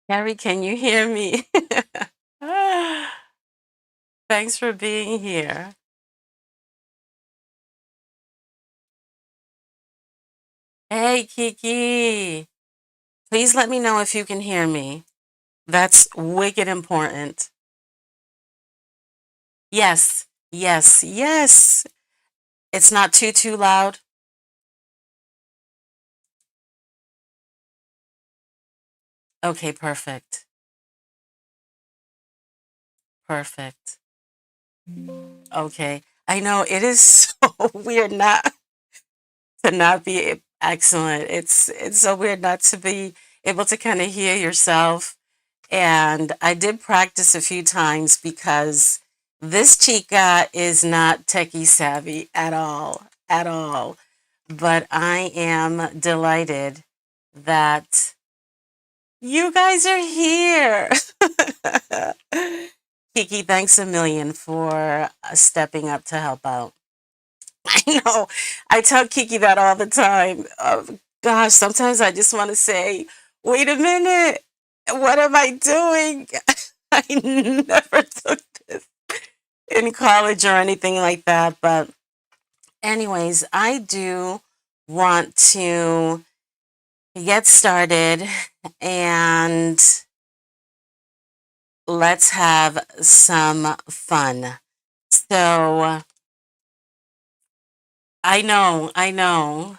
Carrie, can you hear me? Thanks for being here. Hey, Kiki. Please let me know if you can hear me. That's wicked important. Yes, yes, yes. It's not too loud. Okay, perfect. Perfect. Okay. I know it is so weird not to not be excellent. It's so weird not to be able to kind of hear yourself. And I did practice a few times because this chica is not techie savvy at all, at all. But I am delighted that you guys are here. Kiki, thanks a million for stepping up to help out. I know. I tell Kiki that all the time. Gosh, sometimes I just want to say, wait a minute. What am I doing? I never took this in college or anything like that. But, anyways, I do want to get started and let's have some fun. So, I know, I know.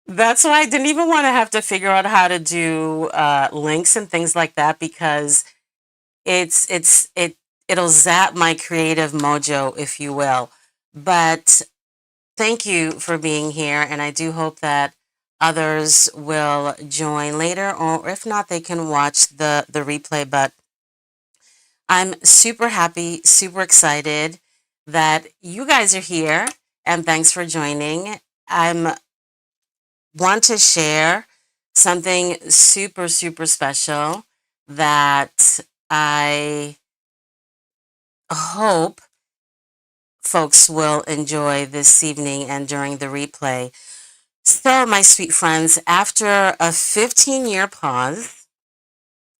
That's why I didn't even want to have to figure out how to do links and things like that because it'll zap my creative mojo, if you will. But thank you for being here, and I do hope that others will join later, or if not, they can watch the replay. But I'm super happy, super excited that you guys are here, and thanks for joining. I'm want to share something super special that I hope folks will enjoy this evening and during the replay. So, my sweet friends, after a 15-year pause,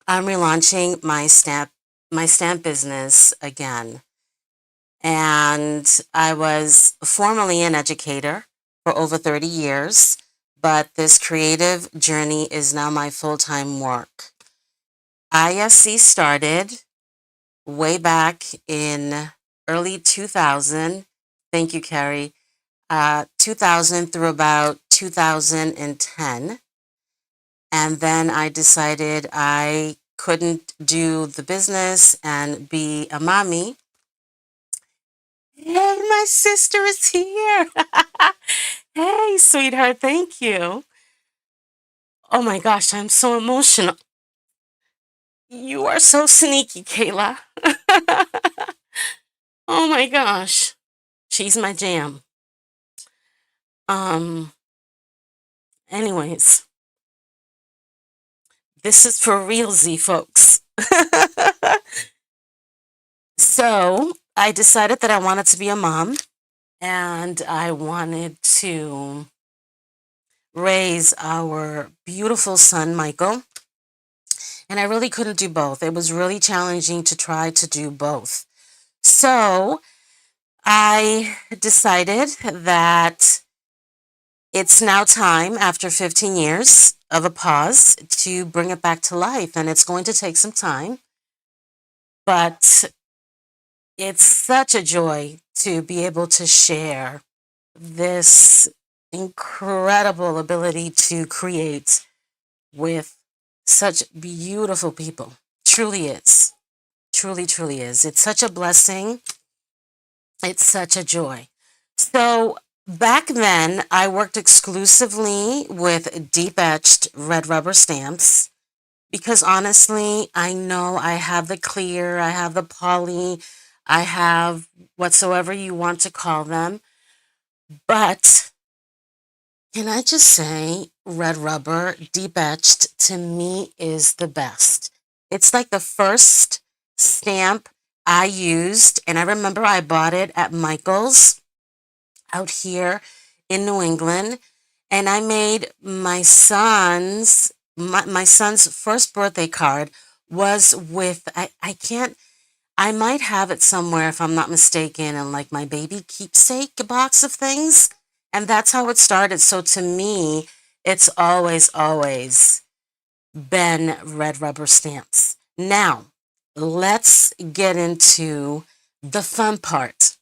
I'm relaunching my stamp business again. And I was formerly an educator for over 30 years, but this creative journey is now my full-time work. ISC started way back in early 2000. Thank you, Carrie. 2000 through about 2010. And then I decided I couldn't do the business and be a mommy. Hey, my sister is here. Hey, sweetheart, thank you. Oh my gosh, I'm so emotional. You are so sneaky, Kayla. Oh my gosh. She's my jam. Um, anyways, this is for realsy, folks. So, I decided that I wanted to be a mom and I wanted to raise our beautiful son, Michael. And I really couldn't do both. It was really challenging to try to do both. So I decided that it's now time, after 15 years of a pause, to bring it back to life. And it's going to take some time. But it's such a joy to be able to share this incredible ability to create with such beautiful people. Truly is. Truly is. It's such a blessing. It's such a joy. So back then, I worked exclusively with deep etched red rubber stamps because honestly, I know I have the clear, I have the poly, I have whatsoever you want to call them. But can I just say, red rubber, deep etched, to me is the best. It's like the first stamp I used, and I remember I bought it at Michael's out here in New England, and I made my son's first birthday card was with I can't I might have it somewhere if I'm not mistaken in like my baby keepsake box of things. And that's how it started. So to me, it's always been red rubber stamps. Now, let's get into the fun part.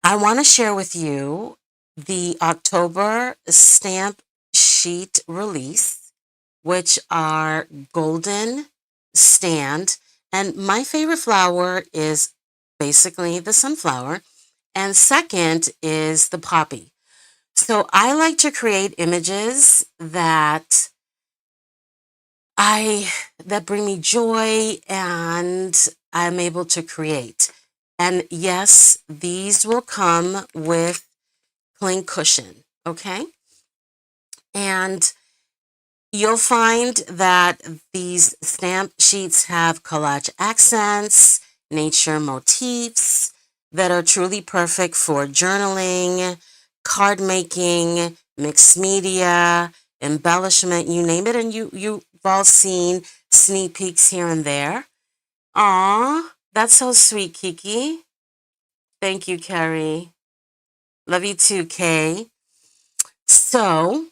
I want to share with you the October stamp sheet release, which are golden stand. And my favorite flower is basically the sunflower. And second is the poppy. So I like to create images that that bring me joy and I'm able to create. And yes, these will come with plain cushion, okay? And you'll find that these stamp sheets have collage accents, nature motifs that are truly perfect for journaling, card making, mixed media, embellishment, you name it, and you've all seen sneak peeks here and there. Aw, that's so sweet, Kiki. Thank you, Carrie. Love you too, Kay. So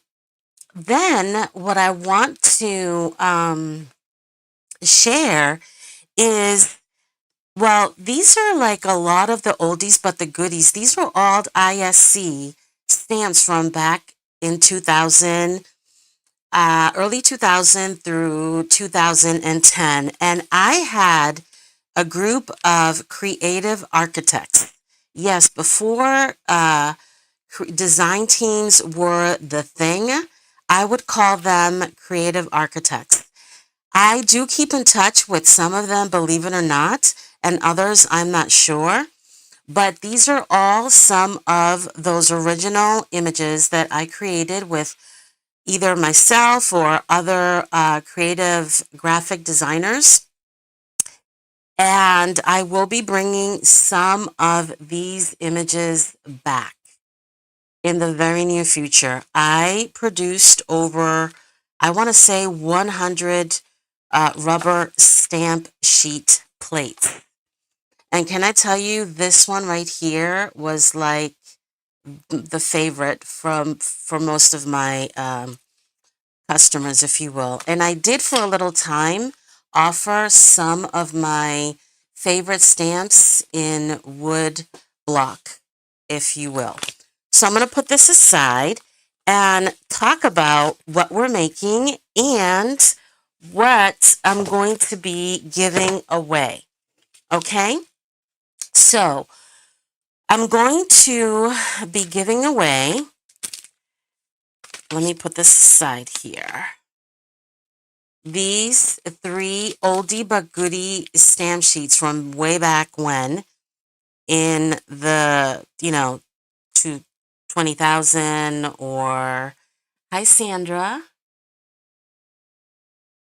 then what I want to share is, well, these are like a lot of the oldies but the goodies. These were all ISC stamps from back in 2000, early 2000 through 2010. And I had a group of creative architects. Yes, before design teams were the thing, I would call them creative architects. I do keep in touch with some of them, believe it or not, and others I'm not sure. But these are all some of those original images that I created with either myself or other creative graphic designers. And I will be bringing some of these images back in the very near future. I produced over, I want to say 100 rubber stamp sheet plates. And can I tell you, this one right here was like the favorite for most of my customers, if you will. And I did for a little time offer some of my favorite stamps in wood block, if you will. So I'm going to put this aside and talk about what we're making and what I'm going to be giving away. Okay? So I'm going to be giving away, let me put this aside here, these 3 oldie but goodie stamp sheets from way back when in the, 20,000 or, hi Sandra.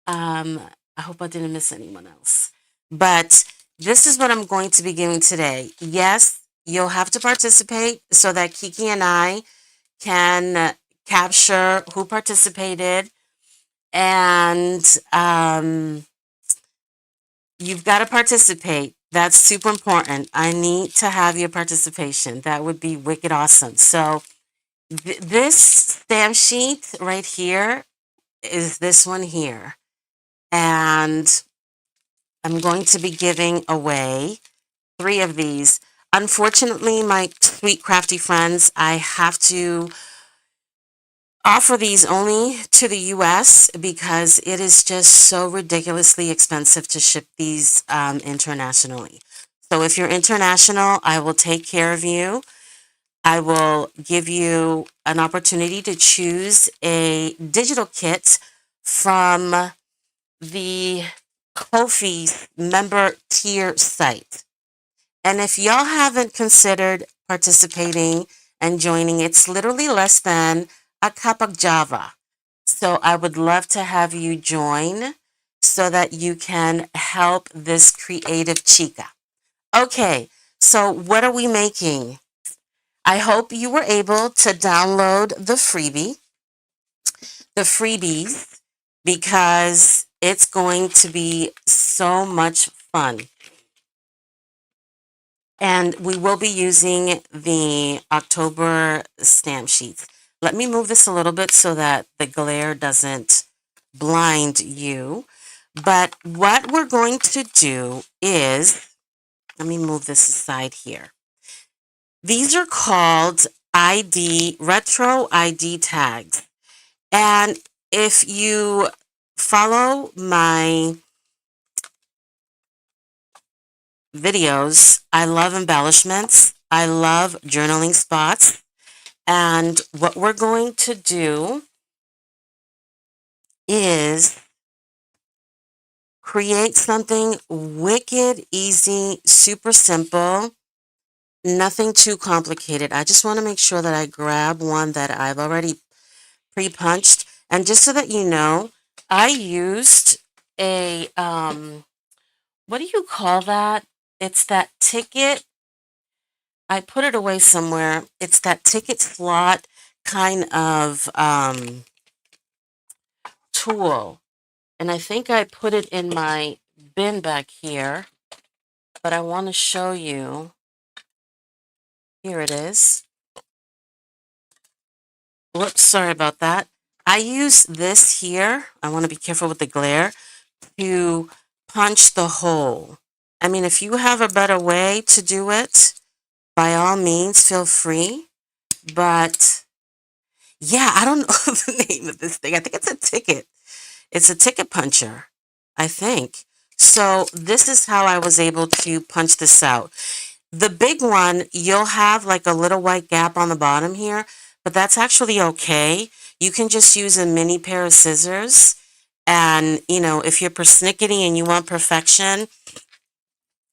I hope I didn't miss anyone else. But this is what I'm going to be giving today. Yes, you'll have to participate so that Kiki and I can capture who participated. And you've got to participate. That's super important. I need to have your participation. That would be wicked awesome. So this stamp sheet right here is this one here. And I'm going to be giving away 3 of these. Unfortunately, my sweet crafty friends, I have to offer these only to the US because it is just so ridiculously expensive to ship these internationally. So if you're international, I will take care of you. I will give you an opportunity to choose a digital kit from the Ko-fi member tier site. And if y'all haven't considered participating and joining, it's literally less than a cup of Java. So I would love to have you join so that you can help this creative chica. Okay, so what are we making? I hope you were able to download the freebies, because it's going to be so much fun. And we will be using the October stamp sheets. Let me move this a little bit so that the glare doesn't blind you. But what we're going to do is, let me move this aside here. These are called retro ID tags. And if you follow my videos, I love embellishments. I love journaling spots. And what we're going to do is create something wicked, easy, super simple, nothing too complicated. I just want to make sure that I grab one that I've already pre-punched. And just so that you know, I used a, what do you call that? It's that ticket. I put it away somewhere. It's that ticket slot kind of tool. And I think I put it in my bin back here, but I want to show you. Here it is. Whoops, sorry about that. I use this here. I want to be careful with the glare to punch the hole. I mean, if you have a better way to do it, by all means, feel free. But yeah, I don't know the name of this thing. I think it's a ticket. It's a ticket puncher, I think. So this is how I was able to punch this out. The big one, you'll have like a little white gap on the bottom here, but that's actually okay. You can just use a mini pair of scissors. And, you know, if you're persnickety and you want perfection,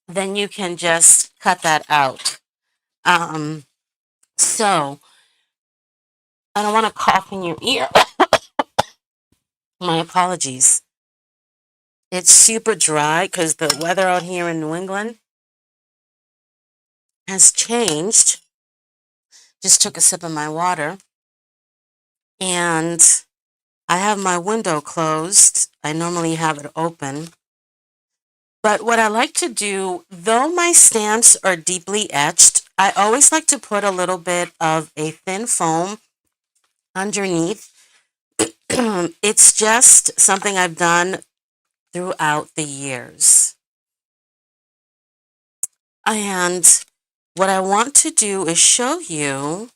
then you can just cut that out. So, I don't want to cough in your ear. My apologies. It's super dry because the weather out here in New England has changed. Just took a sip of my water. And I have my window closed. I normally have it open. But what I like to do, though my stamps are deeply etched, I always like to put a little bit of a thin foam underneath. It's just something I've done throughout the years. And what I want to do is show you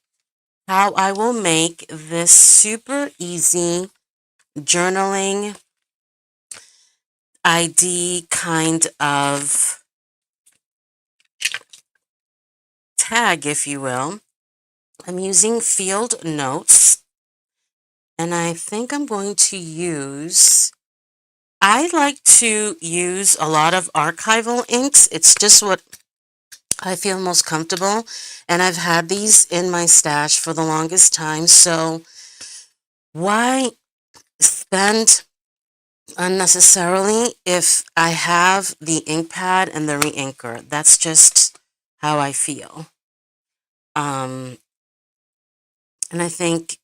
how I will make this super easy journaling ID kind of tag, if you will. I'm using field notes, and I think I'm going to use, I like to use a lot of archival inks. It's just what I feel most comfortable, and I've had these in my stash for the longest time, so why spend unnecessarily if I have the ink pad and the re-inker? That's just how I feel. And I think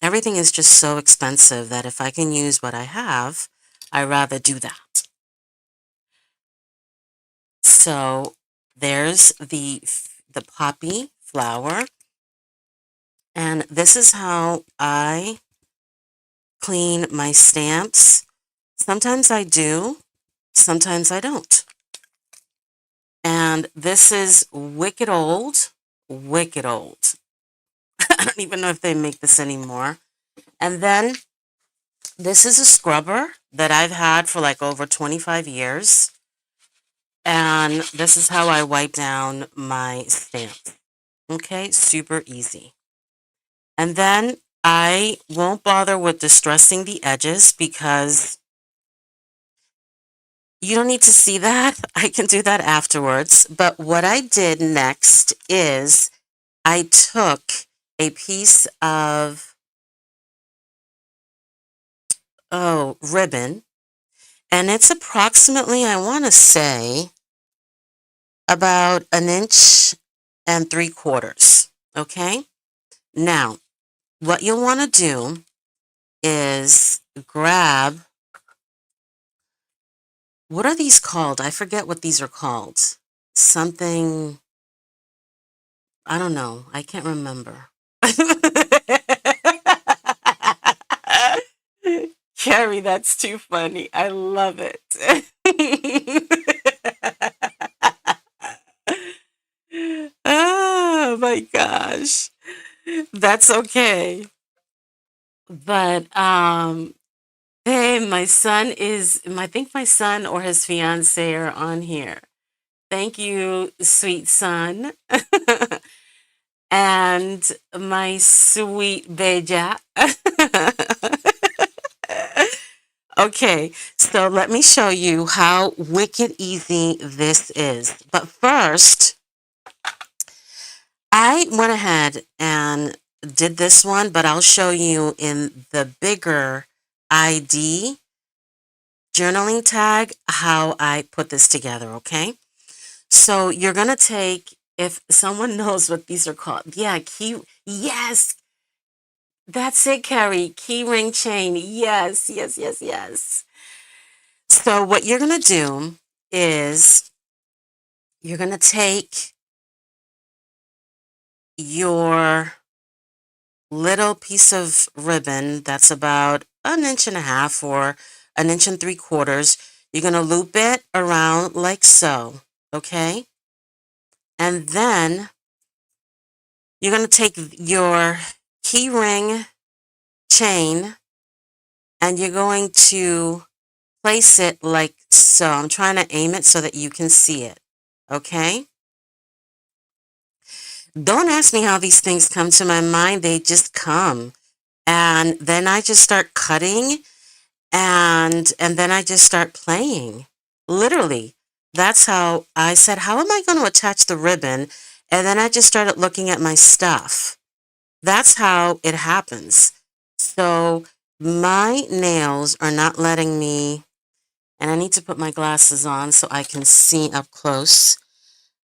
everything is just so expensive that if I can use what I have, I'd rather do that. So there's the poppy flower. And this is how I clean my stamps. Sometimes I do, sometimes I don't. And this is wicked old, wicked old. I don't even know if they make this anymore. And then this is a scrubber that I've had for like over 25 years. And this is how I wipe down my stamps. Okay, super easy. And then I won't bother with distressing the edges because you don't need to see that. I can do that afterwards. But what I did next is I took a piece of, ribbon, and it's approximately, I want to say, about 1.75 inches. Okay? Now, what you'll want to do is grab, what are these called? I forget what these are called. Something, I don't know. I can't remember. Carrie, that's too funny. I love it. Oh my gosh. That's okay. But hey, my son is I think my son or his fiance are on here. Thank you, sweet son. And my sweet Beja. Okay, so let me show you how wicked easy this is. But first, I went ahead and did this one, but I'll show you in the bigger ID journaling tag how I put this together, okay? So you're going to take, if someone knows what these are called, yeah, yes, that's it, Carrie, key ring chain, yes, yes, yes, yes. So what you're going to do is you're going to take your little piece of ribbon that's about 1.5 inches or 1.75 inches. You're going to loop it around like so, okay? And then you're going to take your key ring chain and you're going to place it like so. I'm trying to aim it so that you can see it, okay? Don't ask me how these things come to my mind. They just come. And then I just start cutting and then I just start playing. Literally. That's how I said, how am I going to attach the ribbon? And then I just started looking at my stuff. That's how it happens. So my nails are not letting me, and I need to put my glasses on so I can see up close.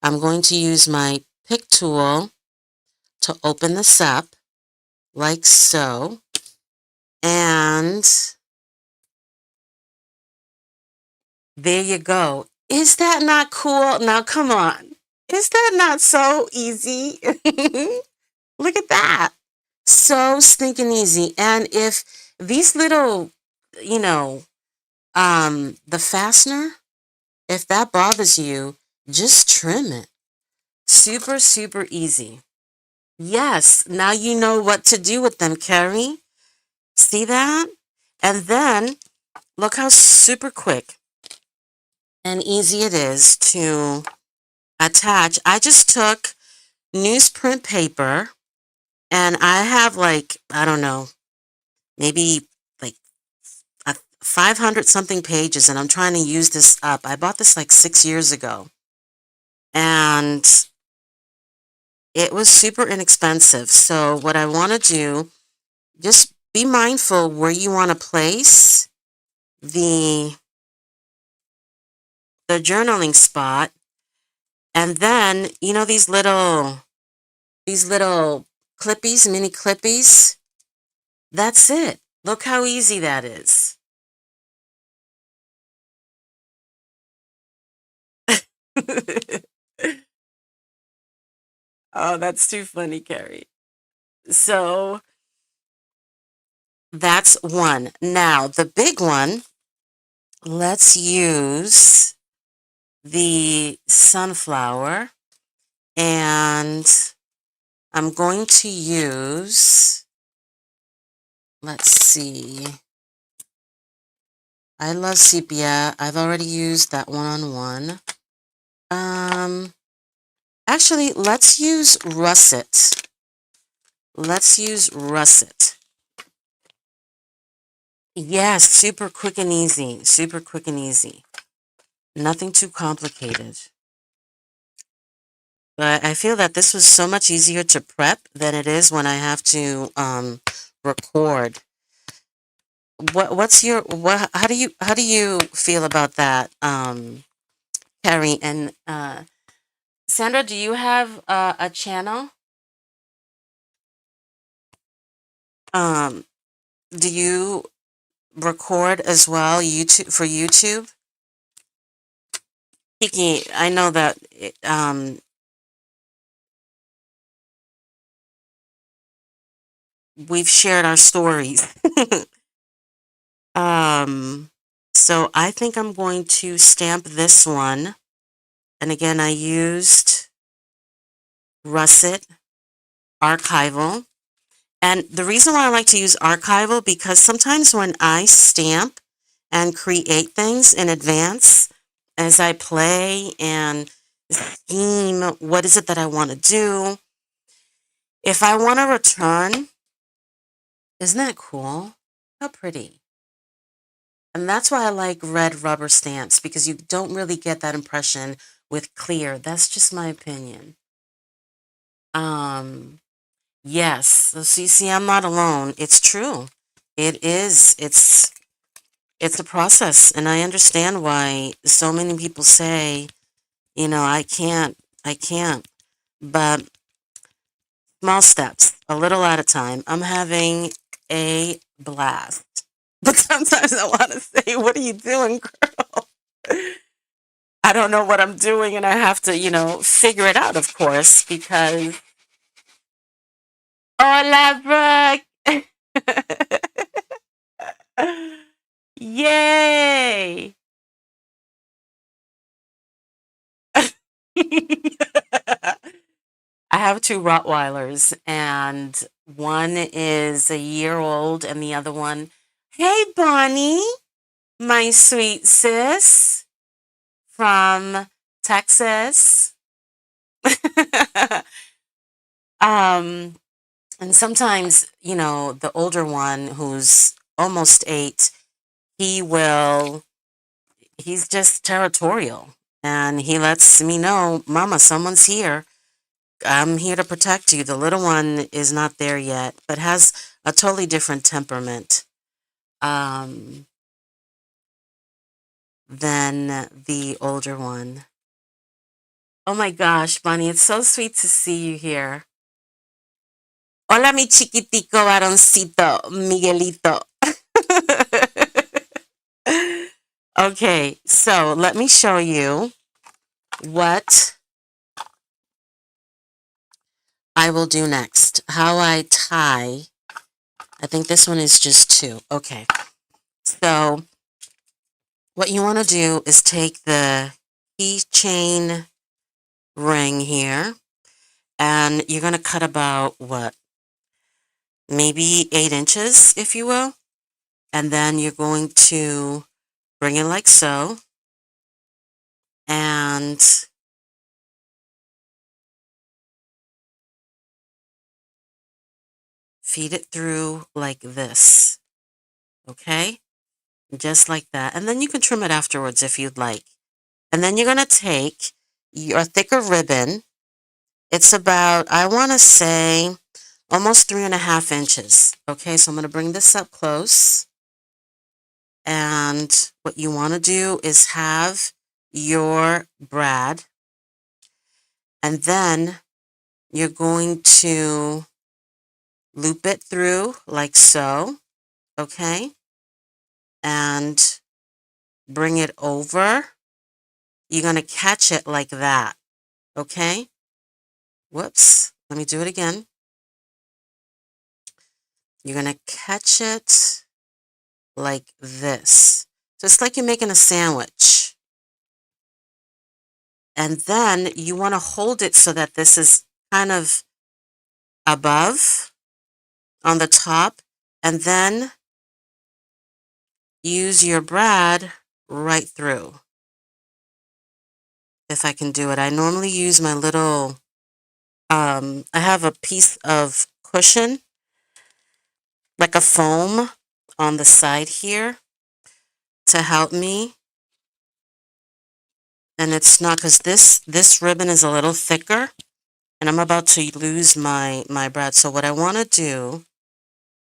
I'm going to use my pick tool to open this up like so. And there you go. Is that not cool? Now, come on. Is that not so easy? Look at that. So stinking easy. And if these little, you know, the fastener, if that bothers you, just trim it. Super, super easy. Yes, now you know what to do with them, Carrie. See that? And then, look how super quick and easy it is to attach. I just took newsprint paper and I have like, I don't know, maybe like 500 something pages and I'm trying to use this up. I bought this like 6 years ago and it was super inexpensive. So what I want to do, just be mindful where you want to place the journaling spot. And then, you know, these little clippies, mini clippies, that's it. Look how easy that is. Oh, that's too funny, Carrie. So that's one. Now, the big one, let's use the sunflower. And I'm going to use, let's see, I love sepia. I've already used that one-on-one. Actually, let's use russet. Let's use russet. Yes, super quick and easy. Super quick and easy. Nothing too complicated. But I feel that this was so much easier to prep than it is when I have to record. What's your how do you feel about that, Carrie? And Sandra, do you have a channel? Do you record as well YouTube for YouTube? Kiki, I know that we've shared our stories. So I think I'm going to stamp this one. And again, I used Russet Archival. And the reason why I like to use Archival, because sometimes when I stamp and create things in advance, as I play and scheme, what is it that I want to do? If I want to return, isn't that cool? How pretty. And that's why I like red rubber stamps, because you don't really get that impression with clear. That's just my opinion. Yes. So you see, I'm not alone. It's true. It is. It's a process, and I understand why so many people say, I can't. But small steps, a little at a time. I'm having a blast. But sometimes I want to say, what are you doing, girl? I don't know what I'm doing, and I have to, figure it out, of course, because. Hola, Brooke! Yay! I have two Rottweilers, and one is a year old, and the other one, hey, Bonnie, my sweet sis from Texas. um, and sometimes, the older one, who's almost 8, he's just territorial, and he lets me know, Mama, someone's here. I'm here to protect you. The little one is not there yet, but has a totally different temperament than the older one. Oh my gosh, Bunny, it's so sweet to see you here. Hola, mi chiquitico varoncito, Miguelito. Okay, so let me show you what I will do next. How I tie. I think this one is just 2. Okay. So what you want to do is take the keychain ring here, and you're going to cut about, maybe 8 inches, if you will. And then you're going to bring it like so, and feed it through like this, okay? Just like that. And then you can trim it afterwards if you'd like. And then you're going to take your thicker ribbon. It's about, I want to say, almost 3.5 inches. Okay, so I'm going to bring this up close. And what you want to do is have your brad, and then you're going to loop it through like so, okay? And bring it over. You're going to catch it like that, okay? Whoops, let me do it again. You're going to catch it like this. So it's like you're making a sandwich. And then you want to hold it so that this is kind of above on the top, and then use your brad right through. If I can do it. I normally use my little, I have a piece of cushion, like a foam on the side here to help me. And it's not, because this ribbon is a little thicker, and I'm about to lose my brad. So what I want to do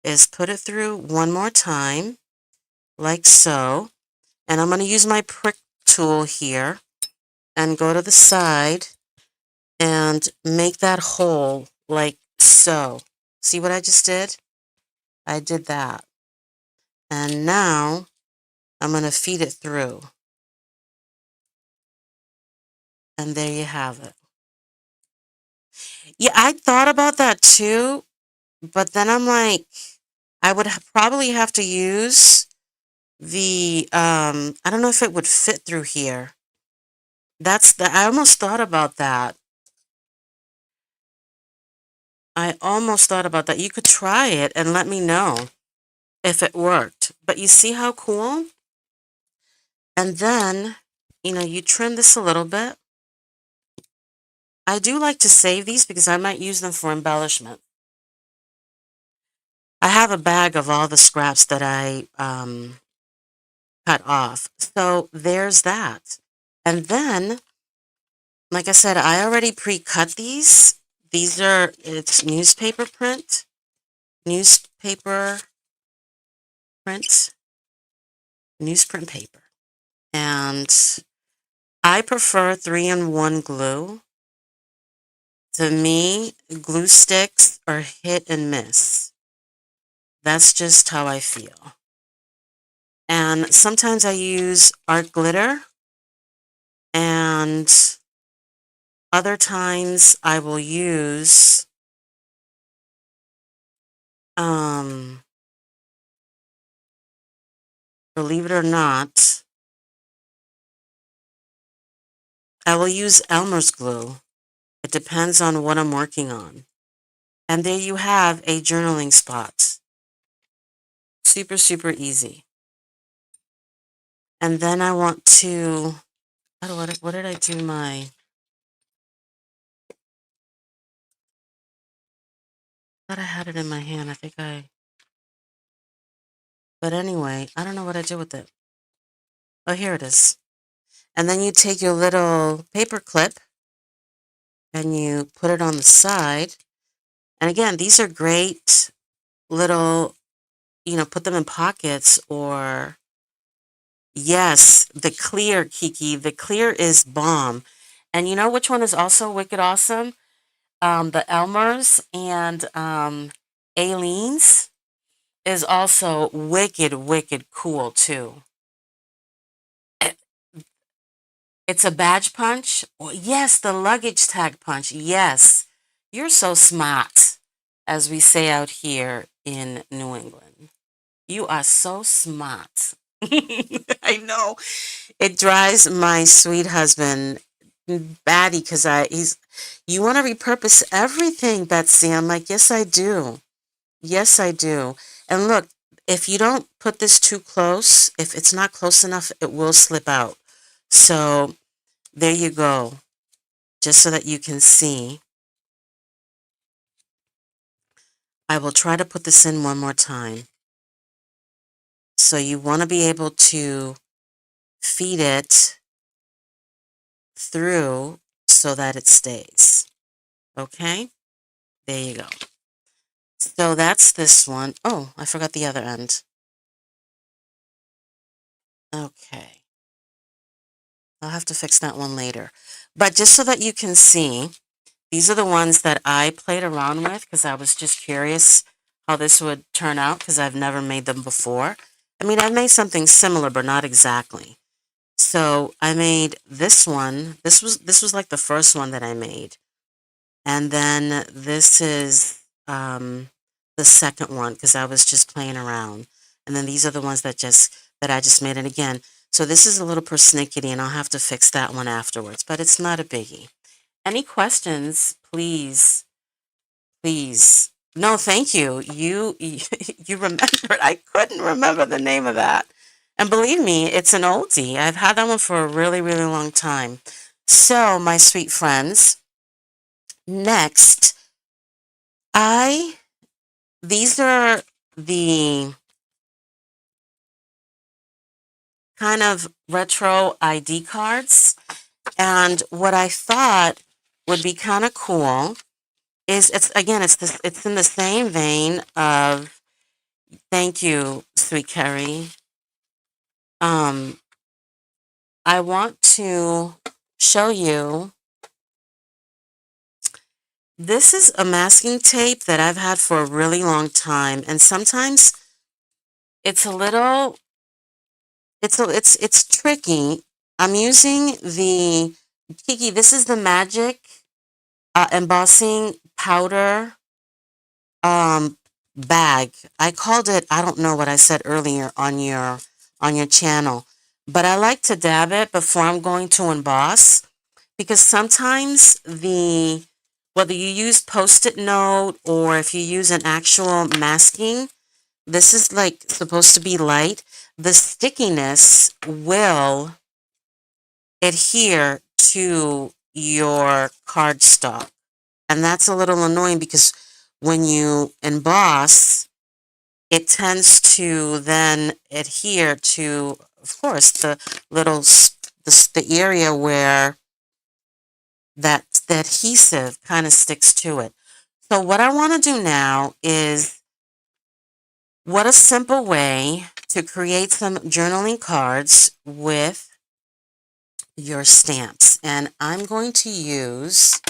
is put it through one more time, like so. And I'm going to use my prick tool here and go to the side and make that hole like so. See what I just did? I did that. And now I'm going to feed it through. And there you have it. Yeah, I thought about that too, but then I'm like, I would probably have to use the, I don't know if it would fit through here. I almost thought about that. I almost thought about that. You could try it and let me know if it worked. But you see how cool? And then, you trim this a little bit. I do like to save these because I might use them for embellishment. I have a bag of all the scraps that I cut off. So there's that. And then, like I said, I already pre-cut these. It's newspaper print, newsprint paper. And I prefer 3-in-1 glue. To me, glue sticks are hit and miss. That's just how I feel. And sometimes I use art glitter, and other times I will use believe it or not, I will use Elmer's glue. It depends on what I'm working on. And there you have a journaling spot. Super, super easy. And then I want to, what did I do thought I had it in my hand. But anyway, I don't know what I did with it. Oh, here it is. And then you take your little paper clip and you put it on the side. And again, these are great little, put them in pockets or, yes, the clear, Kiki. The clear is bomb. And you know which one is also wicked awesome? The Elmer's and Aileen's is also wicked, wicked cool too. It's a badge punch. Yes, the luggage tag punch. Yes, you're so smart, as we say out here in New England. You are so smart. I know. It drives my sweet husband batty because you want to repurpose everything, Betsy. I'm like, yes, I do. Yes, I do. And look, if you don't put this too close, if it's not close enough, it will slip out. So there you go. Just so that you can see. I will try to put this in one more time. So you want to be able to feed it through so that it stays. Okay? There you go. So that's this one. Oh, I forgot the other end. Okay. I'll have to fix that one later. But just so that you can see, these are the ones that I played around with because I was just curious how this would turn out because I've never made them before. I mean, I've made something similar, but not exactly. So I made this one. This was like the first one that I made. And then this is the second one because I was just playing around. And then these are the ones that I just made. And again, so this is a little persnickety and I'll have to fix that one afterwards, but it's not a biggie. Any questions, please, please. No, thank you. You remembered. I couldn't remember the name of that. And believe me, it's an oldie. I've had that one for a really, really long time. So, my sweet friends, next, these are the kind of retro ID cards. And what I thought would be kind of cool is it's in the same vein of thank you, sweet Carrie. I want to show you This is a masking tape that I've had for a really long time, and sometimes it's a little, it's tricky. I'm using the Kiki. This is the Magic embossing powder bag. I called it. I don't know what I said earlier on your channel, but I like to dab it before I'm going to emboss because sometimes whether you use post-it note or if you use an actual masking, this is like supposed to be light. The stickiness will adhere to your cardstock. And that's a little annoying because when you emboss, it tends to then adhere to, of course, the little, the area where the adhesive kind of sticks to it. So what I want to do now is, what a simple way to create some journaling cards with your stamps. And I'm going to use,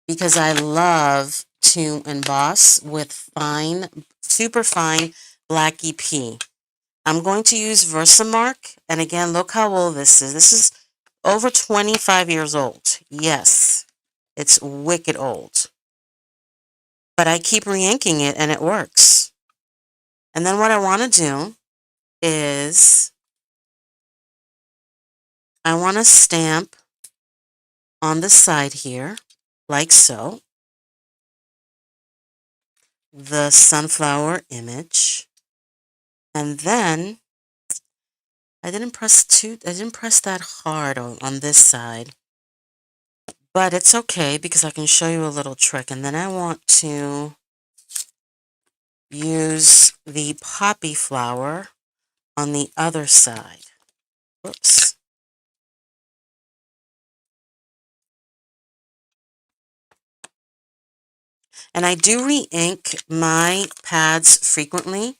because I love to emboss with fine, super fine black EP. I'm going to use Versamark. And again, look how old this is. This is over 25 years old. Yes, it's wicked old. But I keep re-inking it and it works. And then what I want to do is I want to stamp on the side here, like so, the sunflower image. And then I didn't press that hard on this side, but it's okay because I can show you a little trick. And then I want to use the poppy flower on the other side. Whoops. And I do re-ink my pads frequently,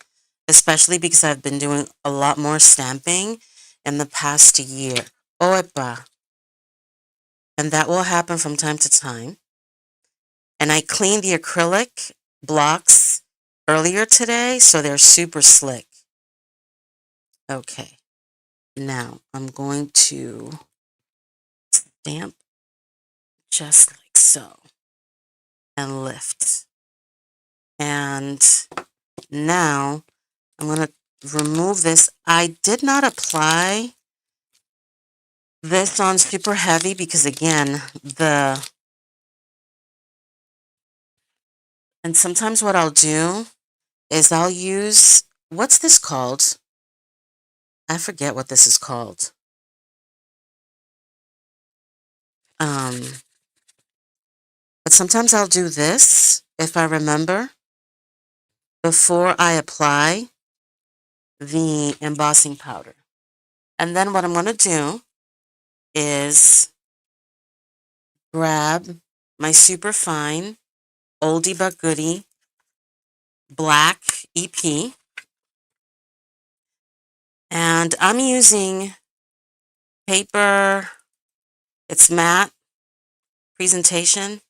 especially because I've been doing a lot more stamping in the past year. Opa. And that will happen from time to time. And I cleaned the acrylic blocks earlier today, so they're super slick. Okay. Now I'm going to stamp just like so and lift. And now I'm going to remove this. I did not apply this on super heavy because again, and sometimes what I'll do is I'll use, what's this called? I forget what this is called. But sometimes I'll do this, if I remember, before I apply the embossing powder. And then what I'm going to do is grab my super fine oldie but goodie black EP. And I'm using paper, it's matte presentation.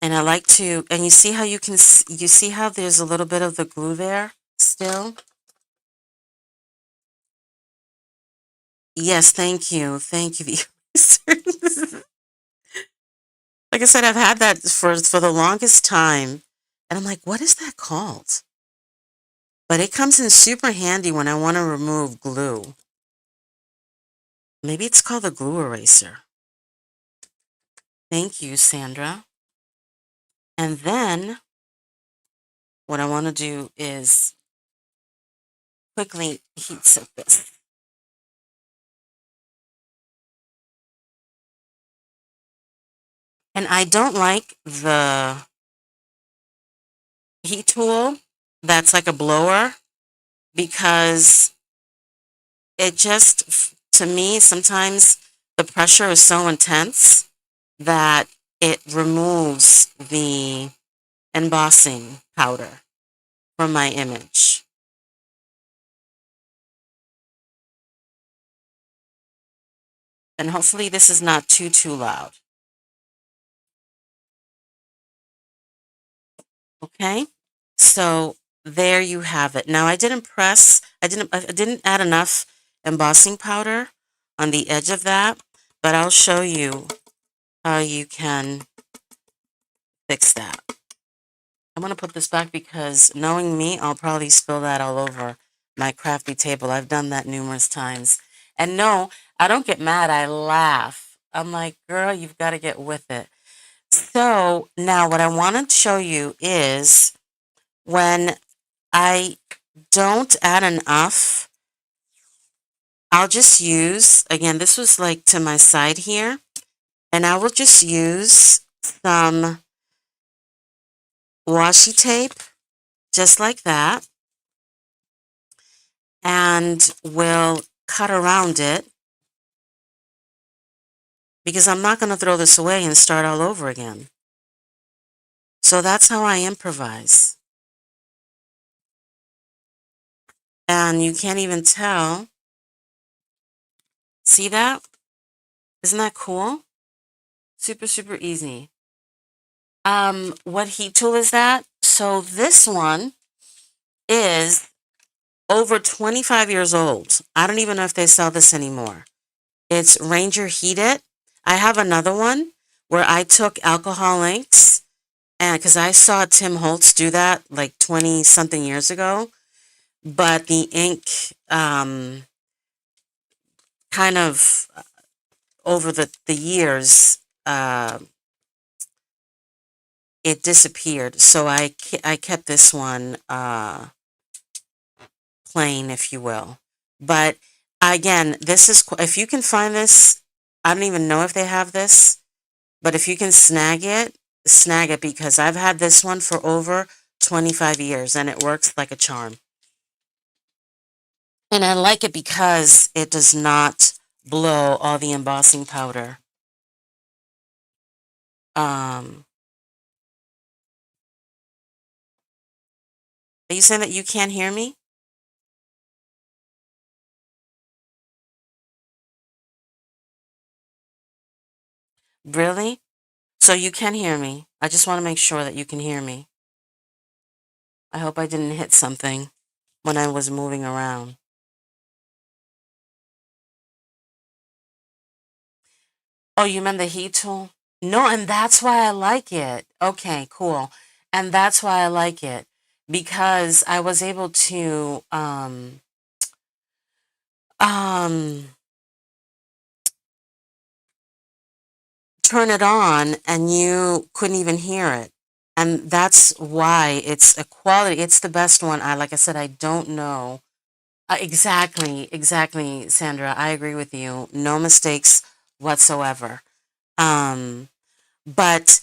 And I like to, and you see how you see how there's a little bit of the glue there still? Yes, thank you. Thank you. Like I said, I've had that for the longest time. And I'm like, what is that called? But it comes in super handy when I want to remove glue. Maybe it's called a glue eraser. Thank you, Sandra. And then what I want to do is quickly heat set this. And I don't like the heat tool that's like a blower because it just, to me, sometimes the pressure is so intense that it removes the embossing powder from my image. And hopefully this is not too loud. Okay, so there you have it. Now I didn't add enough embossing powder on the edge of that, but I'll show you how you can fix that. I'm going to put this back because knowing me, I'll probably spill that all over my crafty table. I've done that numerous times. And no, I don't get mad. I laugh. I'm like, girl, you've got to get with it. So now what I want to show you is when I don't add enough, I'll just use, again, this was like to my side here, and I will just use some washi tape, just like that, and we'll cut around it because I'm not going to throw this away and start all over again. So that's how I improvise. And you can't even tell. See that? Isn't that cool? Super, super easy. What heat tool is that? So this one is over 25 years old. I don't even know if they sell this anymore. It's Ranger Heated. I have another one where I took alcohol inks, and because I saw Tim Holtz do that like 20 something years ago, but the ink kind of over the years it disappeared. So I kept this one plain, if you will. But again, this is, if you can find this, I don't even know if they have this, but if you can snag it because I've had this one for over 25 years and it works like a charm. And I like it because it does not blow all the embossing powder. Are you saying that you can't hear me? Really? So you can hear me. I just want to make sure that you can hear me. I hope I didn't hit something when I was moving around. Oh, you meant the heat tool? No, and that's why I like it. Okay, cool. And that's why I like it because I was able to turn it on and you couldn't even hear it. And that's why it's a quality. It's the best one. Like I said, I don't know. Exactly, Sandra. I agree with you. No mistakes whatsoever. But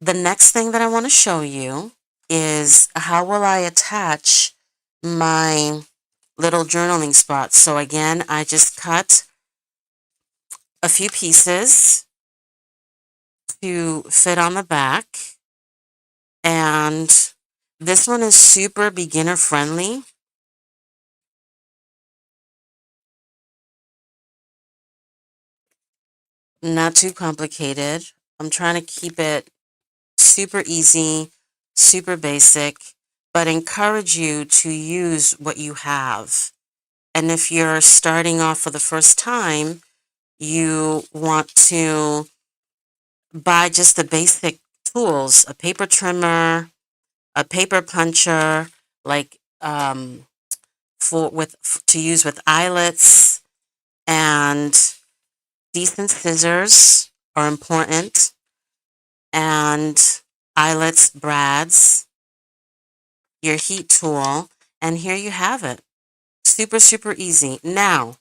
the next thing that I want to show you is how will I attach my little journaling spots. So again, I just cut a few pieces to fit on the back. And this one is super beginner friendly. Not too complicated. I'm trying to keep it super easy, super basic, but encourage you to use what you have. And if you're starting off for the first time, you want to buy just the basic tools, a paper trimmer, a paper puncher, like to use with eyelets, and decent scissors are important, and eyelets, brads, your heat tool, and here you have it. Super, super easy. Now,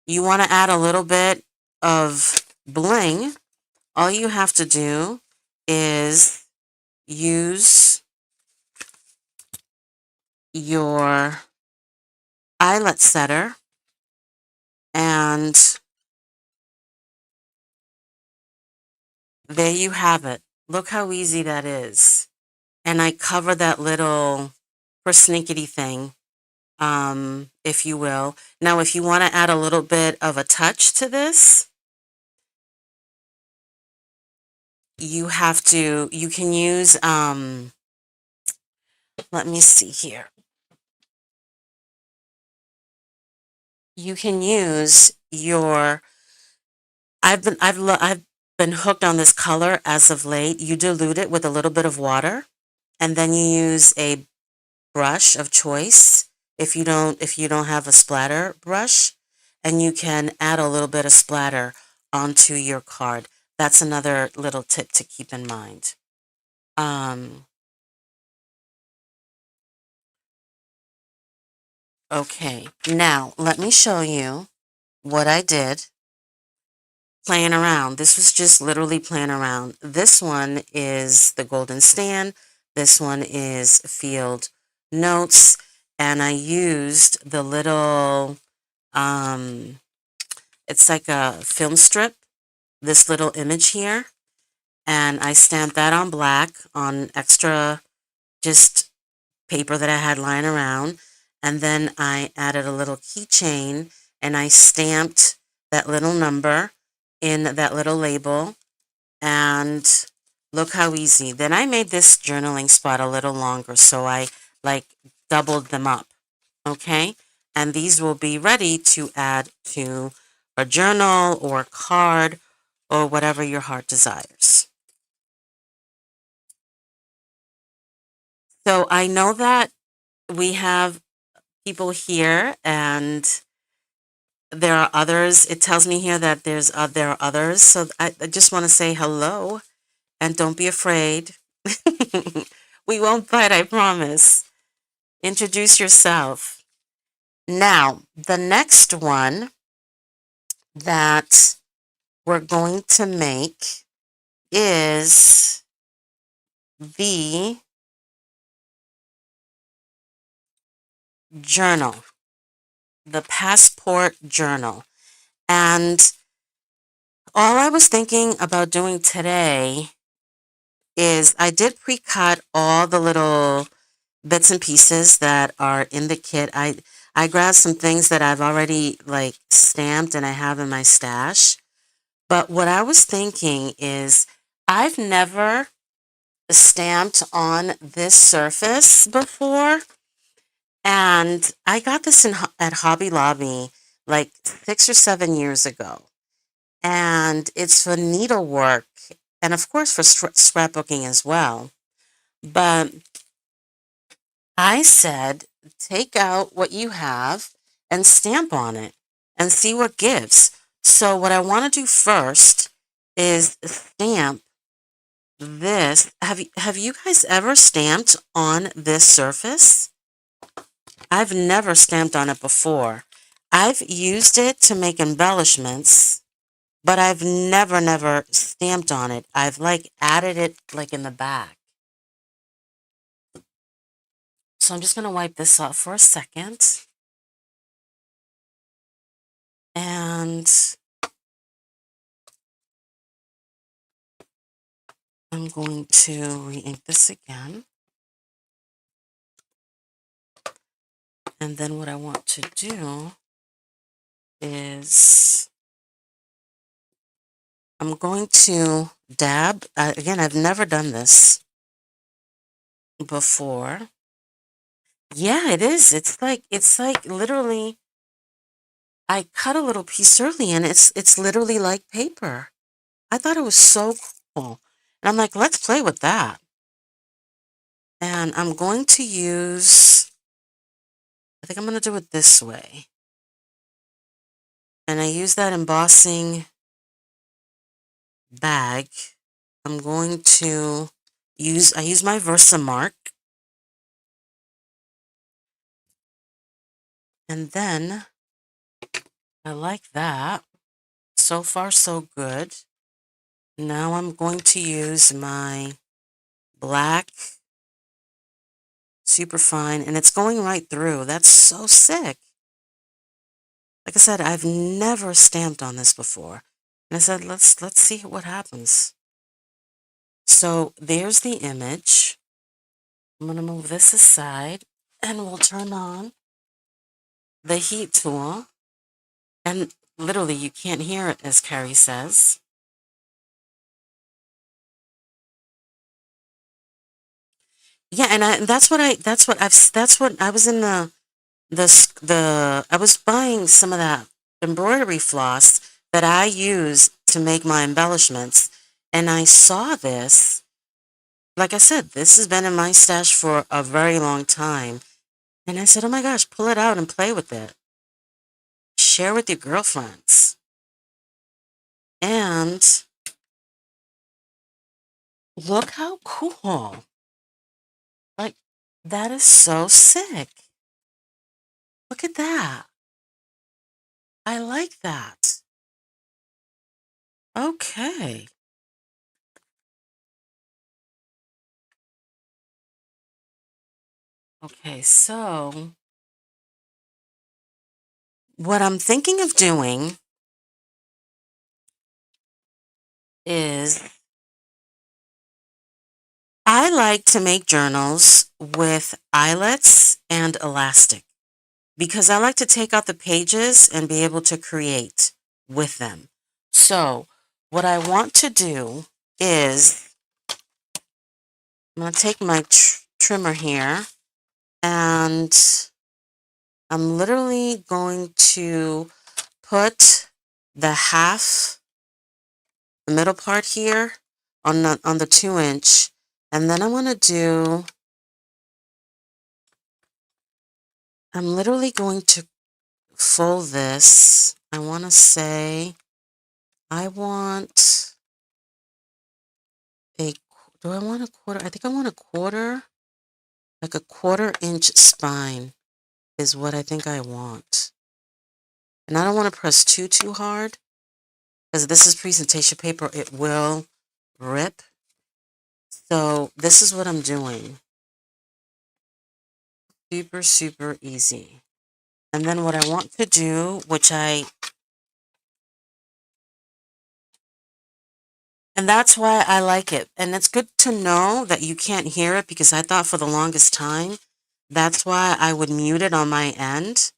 you want to add a little bit of bling. All you have to do is use your eyelet setter and there you have it. Look how easy that is. And I cover that little persnickety thing, if you will. Now, if you want to add a little bit of a touch to this, you can use let me see here. You can use your, I've been hooked on this color as of late. You dilute it with a little bit of water, and then you use a brush of choice if you don't have a splatter brush, and you can add a little bit of splatter onto your card. That's another little tip to keep in mind. Okay, now let me show you what I did playing around. This was just literally playing around. This one is the golden stand. This one is field notes. And I used the little, it's like a film strip, this little image here. And I stamped that on black on extra just paper that I had lying around. And then I added a little keychain and I stamped that little number in that little label. And look how easy. Then I made this journaling spot a little longer, so I like doubled them up. Okay? And these will be ready to add to a journal or a card or whatever your heart desires. So I know that we have people here and there are others. It tells me here that there are others. So I just want to say hello and don't be afraid. We won't bite, I promise. Introduce yourself. Now, the next one that we're going to make is the journal, the passport journal. And all I was thinking about doing today is I did pre-cut all the little bits and pieces that are in the kit. I grabbed some things that I've already like stamped and I have in my stash. But what I was thinking is I've never stamped on this surface before. And I got this at Hobby Lobby like 6 or 7 years ago. And it's for needlework and of course for scrapbooking as well. But I said, take out what you have and stamp on it and see what gives. So what I want to do first is stamp this. Have you guys ever stamped on this surface? I've never stamped on it before. I've used it to make embellishments, but I've never stamped on it. I've like added it like in the back. So I'm just going to wipe this off for a second. And I'm going to re-ink this again. And then what I want to do is I'm going to dab. Again, I've never done this before. Yeah, it is. It's like literally I cut a little piece early and it's literally like paper. I thought it was so cool. And I'm like, let's play with that. And I'm going to use, I think I'm going to do it this way. And I use that embossing bag. I'm going to I use my Versamark. And then I like that. So far, so good. Now I'm going to use my black Superfine, and it's going right through. That's so sick. Like I said, I've never stamped on this before. And I said, let's see what happens. So there's the image. I'm going to move this aside, and we'll turn on the heat tool. And literally, you can't hear it, as Carrie says. Yeah, and that's what I was in I was buying some of that embroidery floss that I use to make my embellishments, and I saw this. Like I said, this has been in my stash for a very long time, and I said, "Oh my gosh, pull it out and play with it. Share with your girlfriends." And look how cool. Like, that is so sick. Look at that. I like that. Okay. Okay, so what I'm thinking of doing is I like to make journals with eyelets and elastic because I like to take out the pages and be able to create with them. So what I want to do is I'm going to take my trimmer here, and I'm literally going to put the middle part here on the 2-inch, and then I'm literally going to fold this. I want to say I want a, do I want a quarter? I think I want a quarter, like a 1/4-inch spine is what I think I want. And I don't want to press too hard because this is presentation paper. It will rip. So this is what I'm doing. Super, super easy. And then what I want to do, and that's why I like it. And it's good to know that you can't hear it because I thought for the longest time, that's why I would mute it on my end.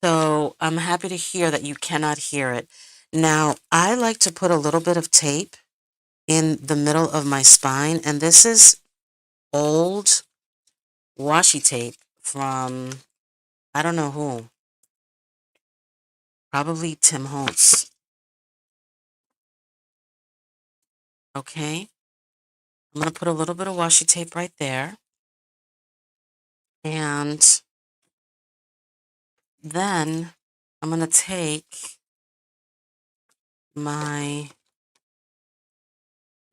So I'm happy to hear that you cannot hear it. Now, I like to put a little bit of tape in the middle of my spine, and this is old washi tape from, I don't know who, probably Tim Holtz. Okay, I'm going to put a little bit of washi tape right there. And then I'm going to take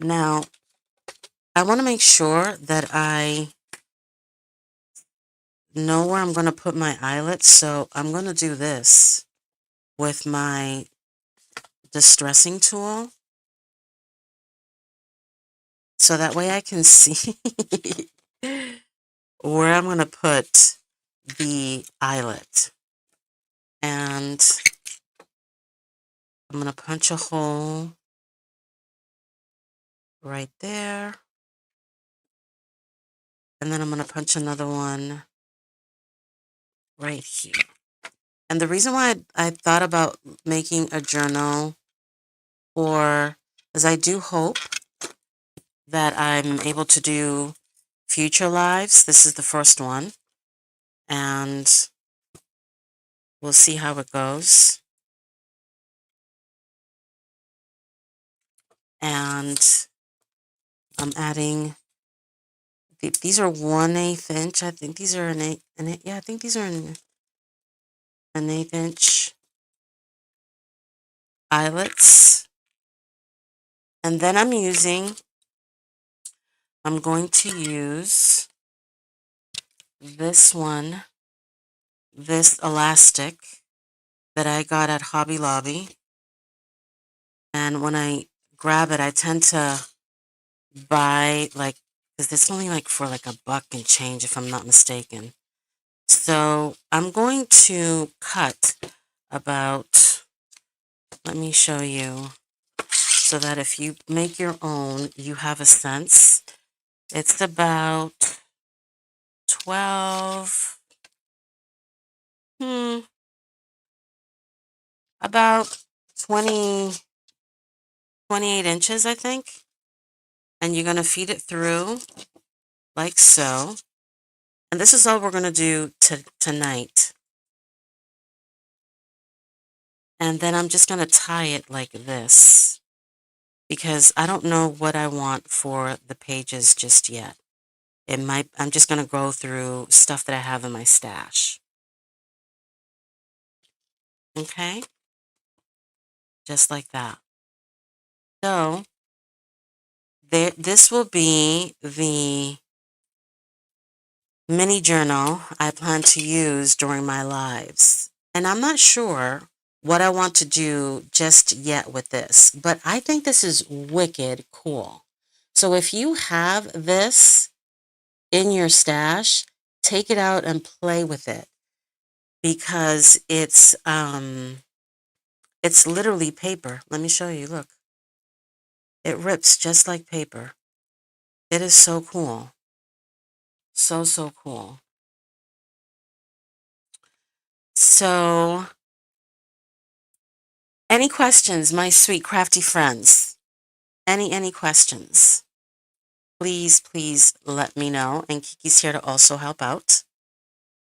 now I want to make sure that I know where I'm going to put my eyelet. So I'm going to do this with my distressing tool. So that way I can see where I'm going to put the eyelet. And I'm going to punch a hole right there. And then I'm going to punch another one right here. And the reason why I thought about making a journal is I do hope that I'm able to do future lives. This is the first one. And we'll see how it goes. And I'm adding, these are 1/8 inch. I think these are I think these are an 1/8 inch eyelets. And then I'm going to use this one, this elastic that I got at Hobby Lobby. And when I grab it, I tend to buy because it's only for $1 and change if I'm not mistaken. So I'm going to cut about, let me show you, so that if you make your own, you have a sense. It's about 12, about 20, 28 inches, I think. And you're going to feed it through. like so. And this is all we're going to do tonight. And then I'm just going to tie it like this because I don't know what I want for the pages just yet. I'm just going to go through stuff that I have in my stash. Okay? Just like that. So, this will be the mini journal I plan to use during my lives. And I'm not sure what I want to do just yet with this, but I think this is wicked cool. So if you have this in your stash, take it out and play with it because it's literally paper. Let me show you. Look. It rips just like paper. It is so cool. So, so cool. So, any questions, my sweet crafty friends? Any questions? Please, please let me know. And Kiki's here to also help out.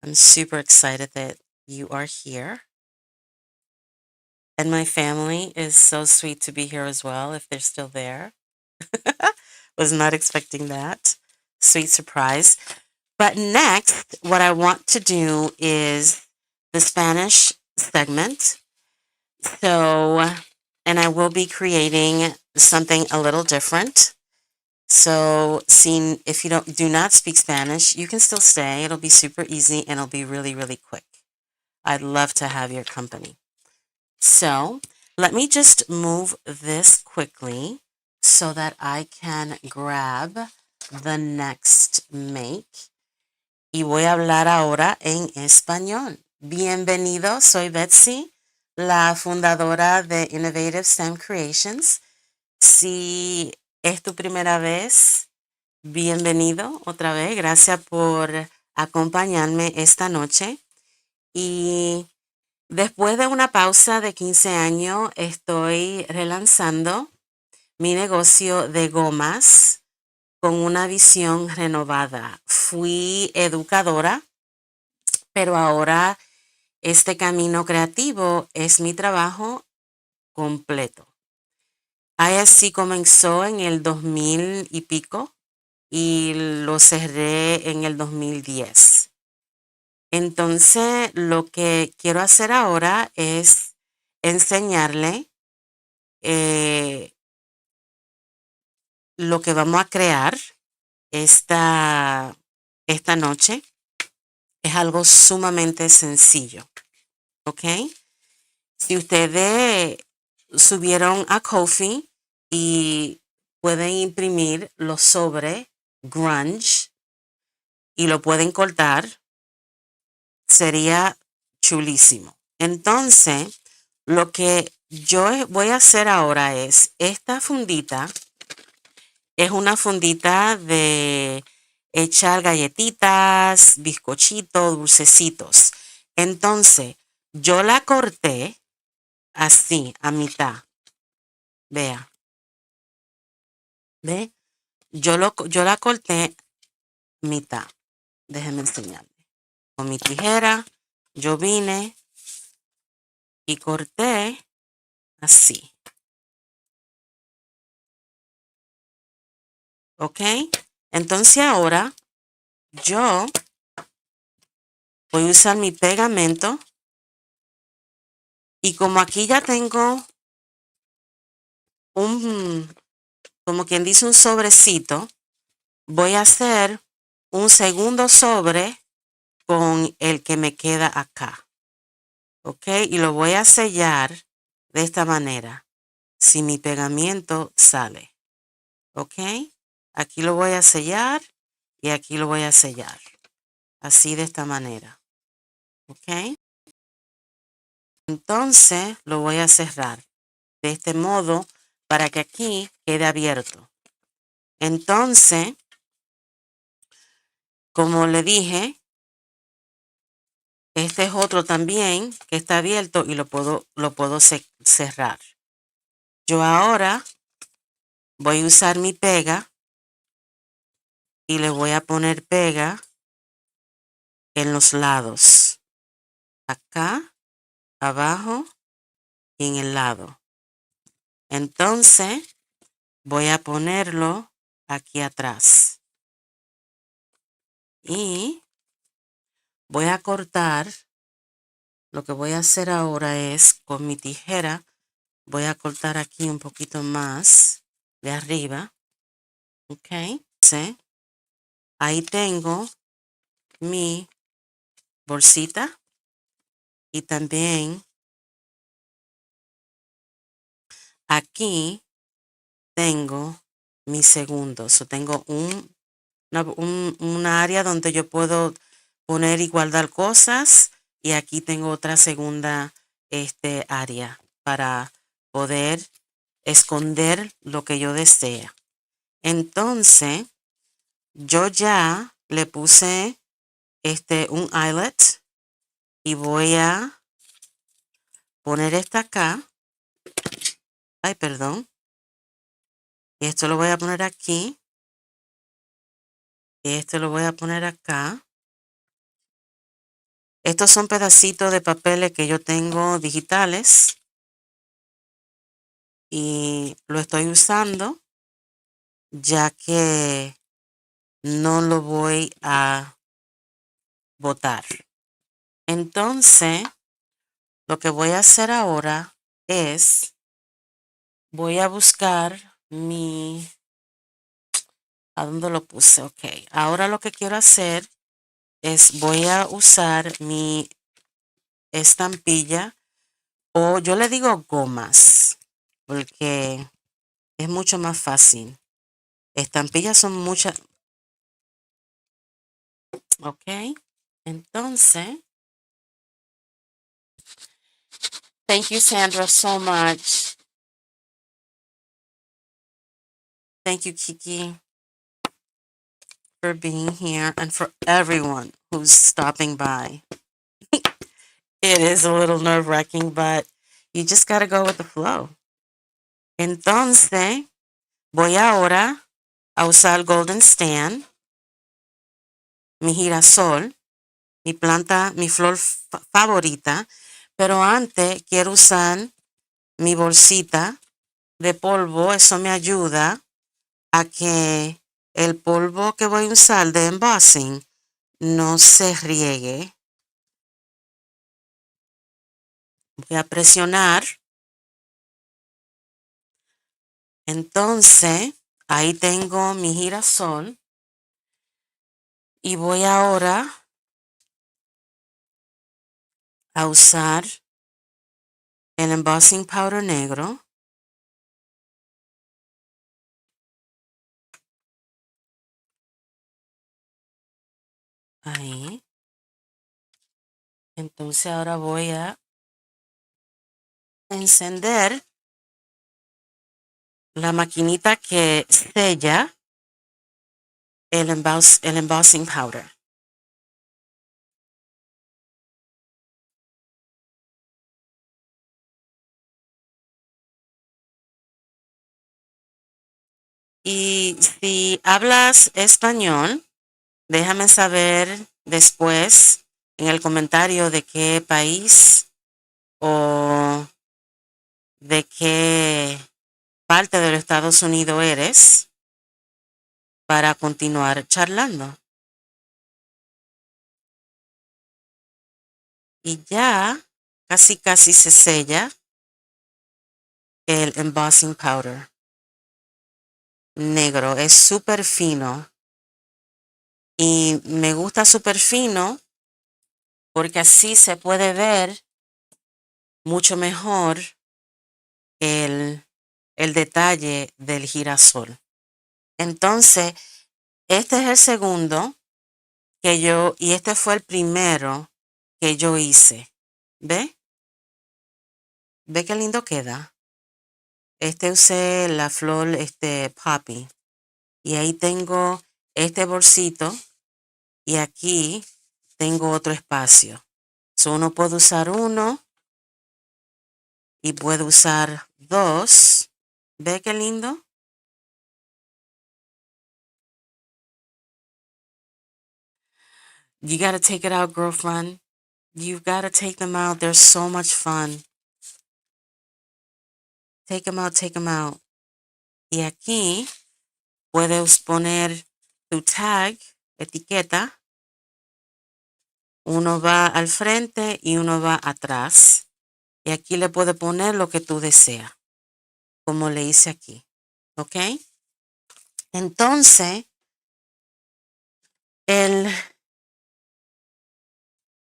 I'm super excited that you are here. And my family is so sweet to be here as well, if they're still there. Was not expecting that. Sweet surprise. But next, what I want to do is the Spanish segment. So, and I will be creating something a little different. So, seeing if you do not speak Spanish, you can still stay. It'll be super easy and it'll be really, really quick. I'd love to have your company. So, let me just move this quickly so that I can grab the next make. Y voy a hablar ahora en español. Bienvenido, soy Betsy, la fundadora de Innovative STEM Creations. Si es tu primera vez, bienvenido otra vez. Gracias por acompañarme esta noche. Y después de una pausa de 15 años, estoy relanzando mi negocio de gomas con una visión renovada. Fui educadora, pero ahora este camino creativo es mi trabajo completo. Así comenzó en el 2000 y pico y lo cerré en el 2010. Entonces, lo que quiero hacer ahora es enseñarle lo que vamos a crear esta noche. Es algo sumamente sencillo, ¿ok? Si ustedes subieron a Ko-fi y pueden imprimir los sobres grunge y lo pueden cortar, sería chulísimo. Entonces, lo que yo voy a hacer ahora es, esta fundita es una fundita de echar galletitas, bizcochitos, dulcecitos. Entonces, yo la corté así, a mitad. Vea. ¿Ve? Yo la corté mitad. Déjenme enseñarle. Con mi tijera, yo vine y corté así. ¿Ok? Entonces ahora yo voy a usar mi pegamento y como aquí ya tengo como quien dice un sobrecito, voy a hacer un segundo sobre con el que me queda acá. ¿Ok? Y lo voy a sellar de esta manera, si mi pegamento sale. ¿Ok? Aquí lo voy a sellar y aquí lo voy a sellar. Así de esta manera. ¿Ok? Entonces lo voy a cerrar de este modo para que aquí quede abierto. Entonces, como le dije, este es otro también que está abierto y lo puedo cerrar. Yo ahora voy a usar mi pega y le voy a poner pega en los lados. Acá, abajo y en el lado. Entonces, voy a ponerlo aquí atrás. Y voy a cortar. Lo que voy a hacer ahora es, con mi tijera, voy a cortar aquí un poquito más de arriba. Ok. ¿Sí? Ahí tengo mi bolsita. Y también aquí tengo mi segundo. Tengo una área donde yo puedo poner y guardar cosas. Y aquí tengo otra segunda área para poder esconder lo que yo desea. Entonces, yo ya le puse un eyelet y voy a poner esta acá. Ay, perdón. Y esto lo voy a poner aquí. Y esto lo voy a poner acá. Estos son pedacitos de papeles que yo tengo digitales. Y lo estoy usando ya que no lo voy a botar. Entonces, lo que voy a hacer ahora es, voy a buscar ¿a dónde lo puse? Ok, ahora lo que quiero hacer es, voy a usar mi estampilla, o yo le digo gomas, porque es mucho más fácil. Estampillas son muchas. Ok, entonces, thank you, Sandra, so much. Thank you, Kiki, for being here and for everyone who's stopping by. It is a little nerve-wracking, but you just got to go with the flow. Entonces, voy ahora a usar Golden Stand, mi girasol, mi planta, mi flor favorita, pero antes quiero usar mi bolsita de polvo. Eso me ayuda a que el polvo que voy a usar de embossing no se riegue. Voy a presionar. Entonces, ahí tengo mi girasol. Y voy ahora a usar el embossing powder negro. Ahí. Entonces ahora voy a encender la maquinita que sella el embossing powder. Y si hablas español, déjame saber después en el comentario de qué país o de qué parte de los Estados Unidos eres para continuar charlando. Y ya casi se sella el embossing powder negro. Es súper fino. Y me gusta súper fino porque así se puede ver mucho mejor el detalle del girasol. Entonces, este es el segundo y este fue el primero que yo hice. ¿Ve? ¿Ve qué lindo queda? Usé la flor, poppy. Y ahí tengo este bolsito y aquí tengo otro espacio. Uno puede usar uno y puede usar dos. ¿Ve qué lindo? You got to take it out, girlfriend. You've got to take them out. They're so much fun. Take them out, take them out. Y aquí puedes poner tu tag, etiqueta. Uno va al frente y uno va atrás. Y aquí le puedes poner lo que tú deseas, como le hice aquí. ¿Ok? Entonces,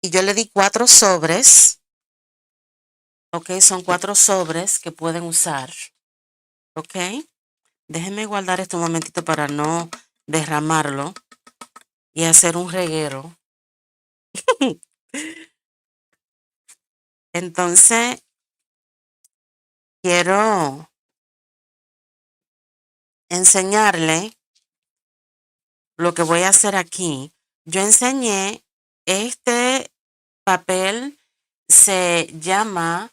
y yo le di 4 sobres. Ok, son 4 sobres que pueden usar. Ok. Déjenme guardar esto un momentito para no derramarlo y hacer un reguero. Entonces, quiero enseñarle lo que voy a hacer aquí. Yo enseñé este papel, se llama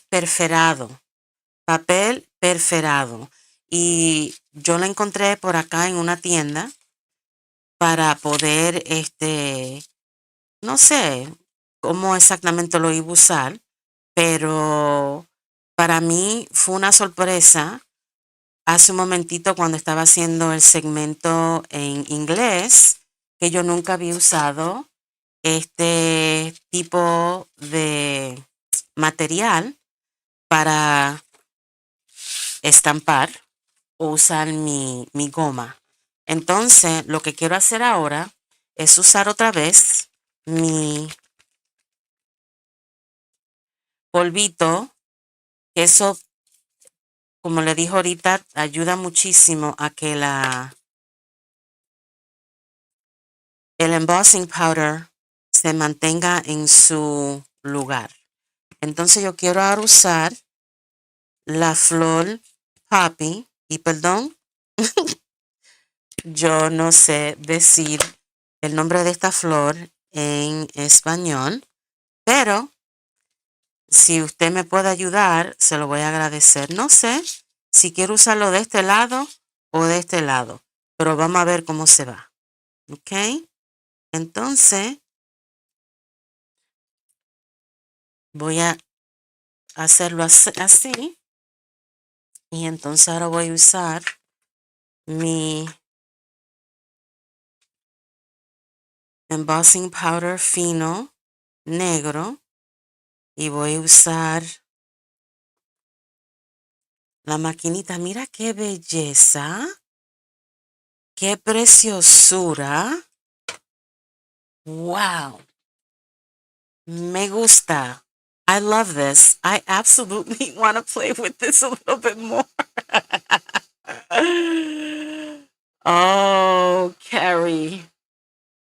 perforado, papel perforado. Y yo lo encontré por acá en una tienda para poder, no sé cómo exactamente lo iba a usar, pero para mí fue una sorpresa. Hace un momentito cuando estaba haciendo el segmento en inglés, que yo nunca había usado este tipo de material para estampar o usar mi goma. Entonces, lo que quiero hacer ahora es usar otra vez mi polvito, que eso, como le dije ahorita, ayuda muchísimo a que el embossing powder se mantenga en su lugar. Entonces yo quiero ahora usar la flor poppy, y perdón, yo no sé decir el nombre de esta flor en español, pero si usted me puede ayudar, se lo voy a agradecer. No sé si quiero usarlo de este lado o de este lado, pero vamos a ver cómo se va. ¿Ok? Entonces, voy a hacerlo así. Y entonces ahora voy a usar mi embossing powder fino negro y voy a usar la maquinita. Mira qué belleza, qué preciosura. Wow, me gusta. I love this. I absolutely want to play with this a little bit more. Oh, Carrie.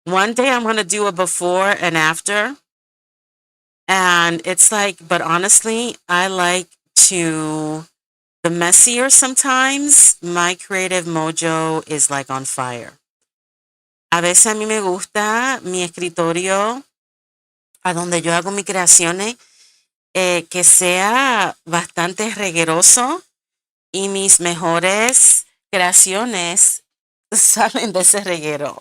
One day I'm going to do a before and after. And it's like, but honestly, I like to, the messier sometimes, my creative mojo is like on fire. A veces a mí me gusta mi escritorio, a donde yo hago mis creaciones, que sea bastante regueroso y mis mejores creaciones salen de ese reguero.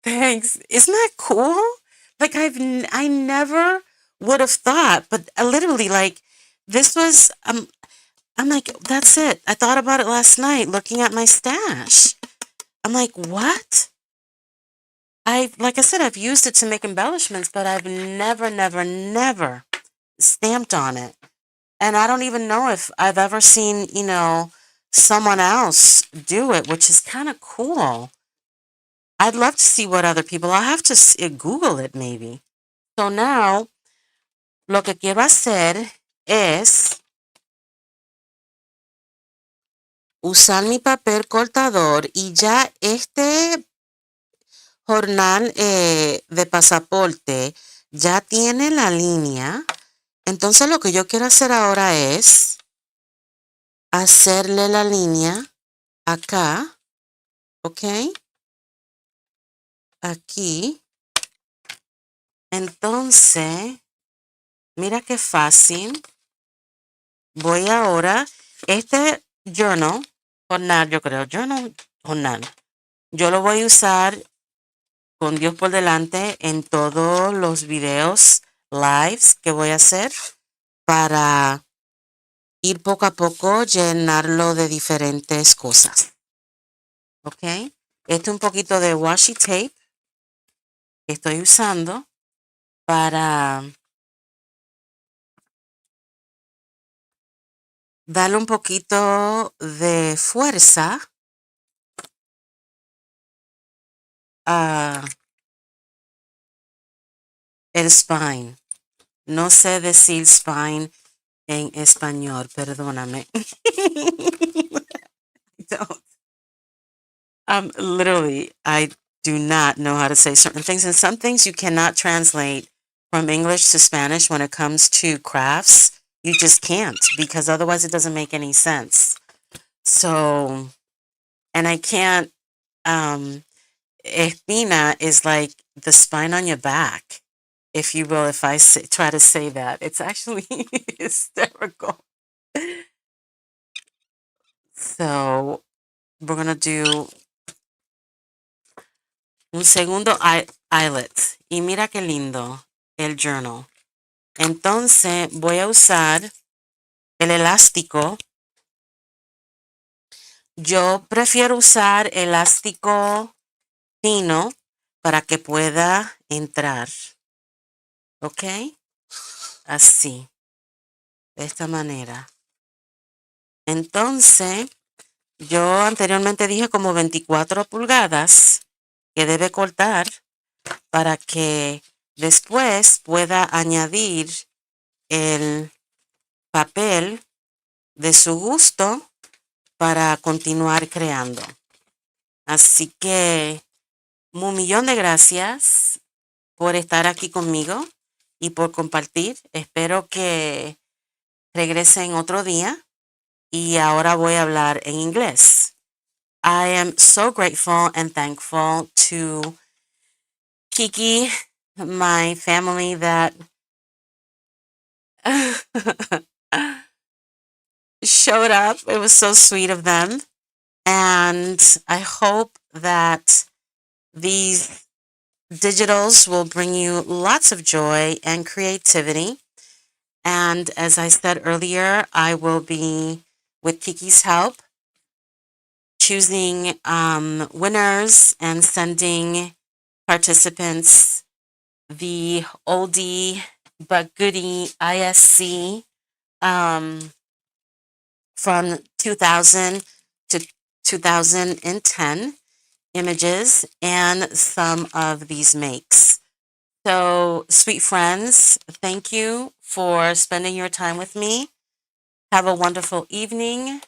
Thanks. Isn't that cool? Like I never would have thought, but literally like this was I'm like, that's it. I thought about it last night looking at my stash. I'm like, what? Like I said, I've used it to make embellishments, but I've never stamped on it. And I don't even know if I've ever seen, someone else do it, which is kind of cool. I'd love to see what other people, I'll have to Google it maybe. So now, lo que quiero hacer es usar mi papel cortador y ya este jornal de pasaporte ya tiene la línea. Entonces lo que yo quiero hacer ahora es hacerle la línea acá, ¿ok? Aquí. Entonces, mira qué fácil. Voy ahora, este journal jornal, yo creo. Jornal. Yo lo voy a usar con Dios por delante en todos los videos lives que voy a hacer para ir poco a poco llenarlo de diferentes cosas. ¿Ok? Este es un poquito de washi tape que estoy usando para darle un poquito de fuerza a el spine. No sé decir spine en español, perdóname. Literally, I do not know how to say certain things, and some things you cannot translate from English to Spanish when it comes to crafts. You just can't, because otherwise it doesn't make any sense. So, and I can't, espina is like the spine on your back, if you will, if I try to say that. It's actually hysterical. So, we're going to do un segundo eyelet. Y mira qué lindo el journal. Entonces voy a usar el elástico. Yo prefiero usar elástico fino para que pueda entrar. ¿Ok? Así. De esta manera. Entonces, yo anteriormente dije como 24 pulgadas que debe cortar para que después pueda añadir el papel de su gusto para continuar creando. Así que un millón de gracias por estar aquí conmigo y por compartir. Espero que regresen otro día y ahora voy a hablar en inglés. I am so grateful and thankful to Kiki, my family that showed up. It was so sweet of them. And I hope that these digitals will bring you lots of joy and creativity. And as I said earlier, I will be, with Kiki's help, choosing winners and sending participants the oldie but goodie ISC from 2000 to 2010 images and some of these makes. So, sweet friends, thank you for spending your time with me. Have a wonderful evening.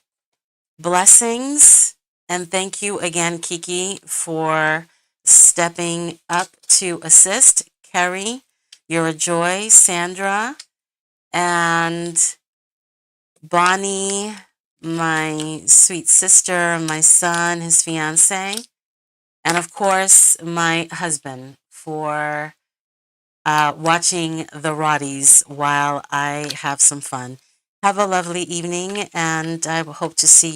Blessings. And thank you again, Kiki, for stepping up to assist. Carrie, you're a joy. Sandra and Bonnie, my sweet sister, my son, his fiance, and of course, my husband for watching the Roddies while I have some fun. Have a lovely evening, and I hope to see